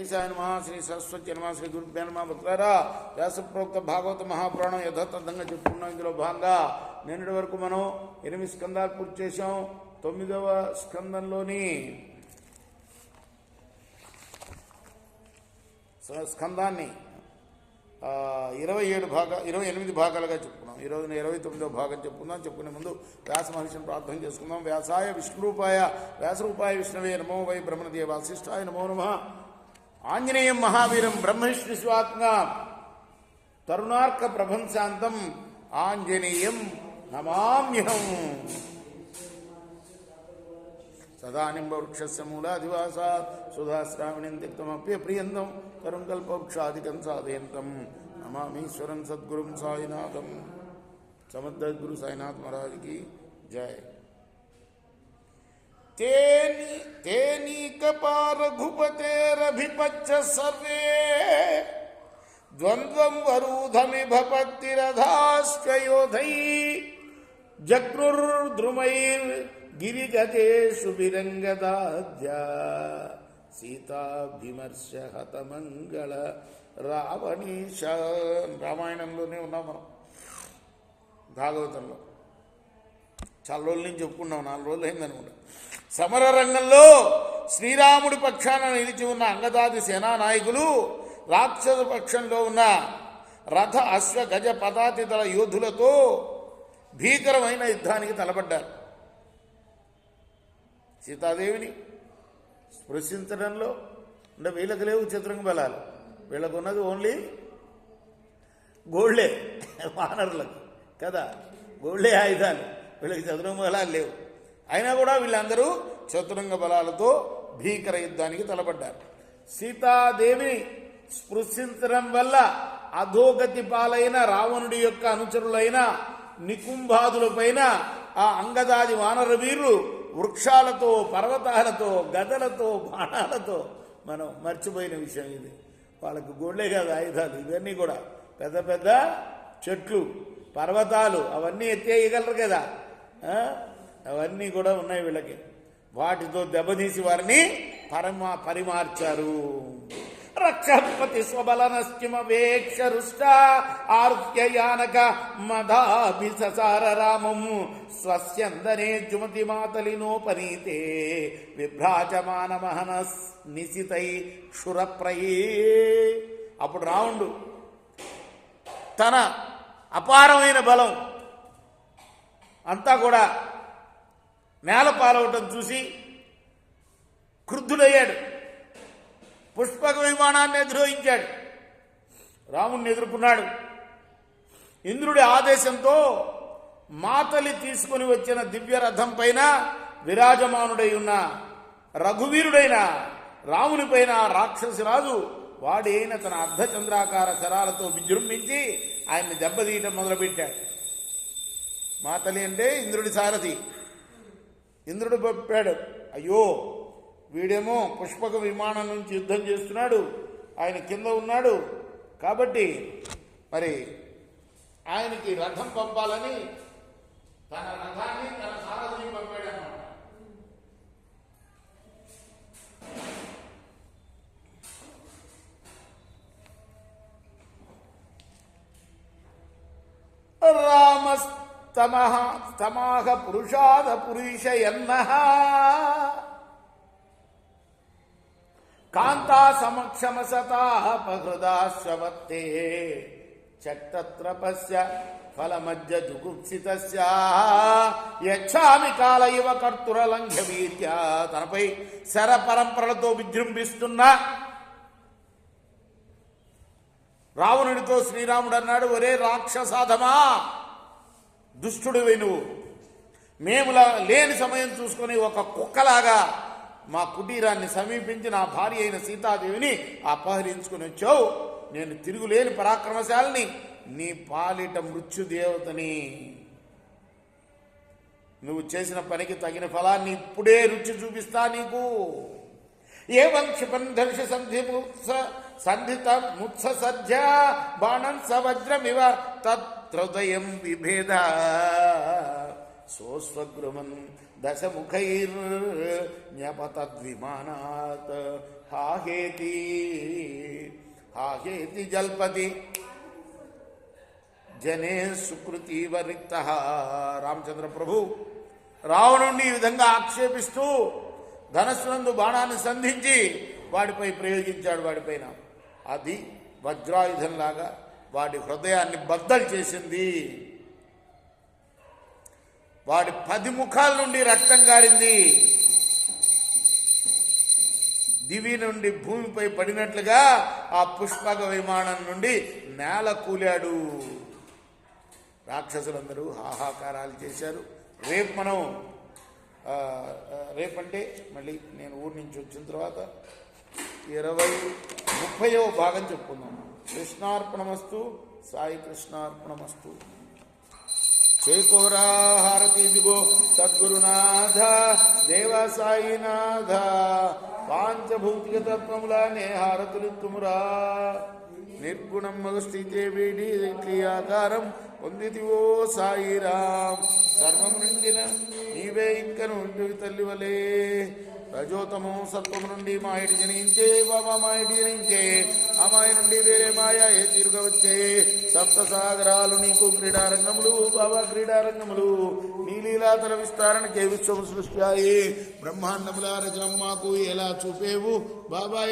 గణేశాయ నమః, శ్రీ సరస్వతి నమః, శ్రీ గురుభ్యో నమః. భక్తులారా, వ్యాసప్రోక్త భాగవత మహాపురాణం యథాతథంగా చెప్పుకున్నాం. ఇందులో భాగంగా నిన్నటి వరకు మనం 8 స్కందాలు పూర్తి చేశాం. 9వ స్కందంలోని స్కందాన్ని 28 భాగాలుగా చెప్పుకున్నాం. ఈరోజు 29వ భాగం చెప్పుకుందాం. చెప్పుకునే ముందు వ్యాస మహర్షిని ప్రార్థన చేసుకుందాం. వ్యాసాయ విష్ణురూపాయ వ్యాసరూపాయ విష్ణవే నమో వై బ్రహ్మణదేవ వాసిష్ఠాయ నమో నమః. ఆంజనేయం మహావీరం బ్రహ్మవిష్ణు శివాత్మా తరుణార్క ప్రభంశాంతం ఆంజనేయం నమామ్యహం. సదానింబవృక్షస్య మూలాధివాసా సుధాశ్రావణిం తిక్తమప్యప్రియంతం కరుంకల్పవృక్షాదికం సాధయంతం నమామీశ్వరం సద్గురుం సాయినాథం. సమర్థ గురు సాయినాథ్ మహారాజ్ की जय. तेनीकपार घुपतेरभिपच्च सर्वे द्वन्द्वं वरूधमिभ भक्तिरधाश्चयोधै जग्रुर्द्रुमैर्गिरिगतेषु विरङ्गदाद्या సీతాభిమర్శ హతమంగళ రావణీశ. రామాయణంలోనే ఉన్నాం మనం. భాగవతంలో చాలా రోజుల నుంచి చెప్పుకున్నాం. 4 రోజులు అయిందనుకుంటా. సమర రంగంలో శ్రీరాముడి పక్షాన నిలిచి ఉన్న అంగదాది సేనానాయకులు రాక్షస పక్షంలో ఉన్న రథ అశ్వ గజ పదాతిదళ యోధులతో భీకరమైన యుద్ధానికి తలపడ్డారు. సీతాదేవిని స్పృశించడంలో అంటే వీళ్ళకి లేవు చతురంగ బలాలు. వీళ్ళకు ఉన్నది ఓన్లీ గోళ్లే, వానరులకు కదా, గోళ్లే ఆయుధాలు. వీళ్ళకి చతురంగ బలాలు లేవు. అయినా కూడా వీళ్ళందరూ చతురంగ బలాలతో భీకర యుద్ధానికి తలపడ్డారు. సీతాదేవిని స్పృశించడం వల్ల అధోగతి పాలైన రావణుడి యొక్క అనుచరులైన నికుంభాదులపైన ఆ అంగదాది వానర వీరులు వృక్షాలతో, పర్వతాలతో, గదలతో, బాణాలతో, మనం మర్చిపోయిన విషయం ఇది. వాళ్ళకు గోళ్లే కాదు ఆయుధాలు. ఇవన్నీ కూడా పెద్ద పెద్ద చెట్లు, పర్వతాలు అవన్నీ ఎత్తేయగలరు కదా, అవన్నీ కూడా ఉన్నాయి వీళ్ళకి. వాటితో దెబ్బతీసి వారిని పరిమార్చారు. రక్షపతి స్వబలనశ్చిమవేక్ష రుష్ట ఆర్త్యయానక మదాభిససార రామం స్వస్యందనే జుమతి మాతలినోపనీతే విభ్రాజమాన మహన నిశితై క్షురప్రయే. అప్పుడు రావణుడు తన అపారమైన బలం అంతా కూడా నేల పాలవటం చూసి క్రుద్ధుడయ్యాడు. పుష్పక విమానాన్ని ఎదురోహించాడు. రాముణ్ణి ఎదుర్కొన్నాడు. ఇంద్రుడి ఆదేశంతో మాతలి తీసుకుని వచ్చిన దివ్య రథం పైన విరాజమానుడై ఉన్న రఘువీరుడైన రాముని పైన రాక్షసరాజు వాడి అయిన తన అర్ధచంద్రాకార శరాలతో విజృంభించి ఆయన్ని దెబ్బతీయటం మొదలుపెట్టాడు. మాతలి అంటే ఇంద్రుడి సారథి. ఇంద్రుడు చెప్పాడు, అయ్యో వీడేమో పుష్పక విమానం నుంచి యుద్ధం చేస్తున్నాడు, ఆయన కింద ఉన్నాడు, కాబట్టి మరి ఆయనకి రథం పంపాలని తన రథాన్ని తన సారథిని పంపాడు అన్నమాట. రామస్తమః పురుషాద పురుషయన్నః కాంతా సమక్షమసతాపహృదాశ్వత్తే చక్రత్రపస్య ఫలమజ్జ జుగుప్సితస్య యచ్ఛామి కాల ఇవ కర్తురలంఘ్యవీర్య. తనపై శర పరంపరలతో విజృంభిస్తున్న రావణుడితో శ్రీరాముడు అన్నాడు, ఒరే రాక్షసాధమా, దుష్టుడివి నువ్వు. మేము లేని సమయం చూసుకొని ఒక కుక్కలాగా మా కుటీరాన్ని సమీపించి నా భార్య అయిన సీతాదేవిని అపహరించుకుని వచ్చావు. నేను తిరుగులేని పరాక్రమశాలిని, నీ పాలిట మృత్యుదేవతని. నువ్వు చేసిన పనికి తగిన ఫలాన్ని ఇప్పుడే రుచి చూపిస్తా నీకు. ఏవం క్షిపంధర్ష సంధిత ముత్స సజ్జ బాణం సవజ్రమివ తత్హృదయం విభేద సోస్వగృహం దశముఖైర్న్యపతద్విమానాత్ హాహేతి హాహేతి జల్పతి జనే సుకృతి వరిక్త. రామచంద్ర ప్రభు రావణుణ్ణి ఈ విధంగా ఆక్షేపిస్తూ ధనస్సునందు బాణాన్ని సంధించి వాడిపై ప్రయోగించాడు. వాడిపైన అది వజ్రాయుధంలాగా వాడి హృదయాన్ని బద్దలు చేసింది. వాడి 10 ముఖాల నుండి రక్తం గారింది. దివి నుండి భూమిపై పడినట్లుగా ఆ పుష్పక విమానం నుండి నేల కూలాడు. రాక్షసులందరూ హాహాకారాలు చేశారు. రేపు మనం రేపంటే మళ్ళీ నేను ఊరి నుంచి వచ్చిన తర్వాత 30వ భాగం చెప్పుకుందాం. కృష్ణార్పణమస్తు. సాయి కృష్ణార్పణమస్తు. చేకోరా హారతి దిగో సద్గురునాథ దేవ సాయినాథ. పాంచభౌతిక తత్వములానే హారతులిత్తుమురా. నిర్గుణం స్థితే వీడి క్రియాకారం పొందితివో సాయిరాం. సర్వం నిండిన నీవే ఇంకను ఉంటివి తల్లివలే. రజోతమో సత్వము నుండి మాయటి జనించే బాబా మాయటి జనించే. ఆ మాయ నుండి వేరే మాయ ఏ తీరుగా వచ్చే. సప్త సాగరాలు నీకు క్రీడారంగములు బాబా క్రీడారంగములు. నీలీలాతల విస్తారణకే విశ్వము సృష్టి. బ్రహ్మాండముల రచనం మాకు ఎలా చూపేవు బాబా.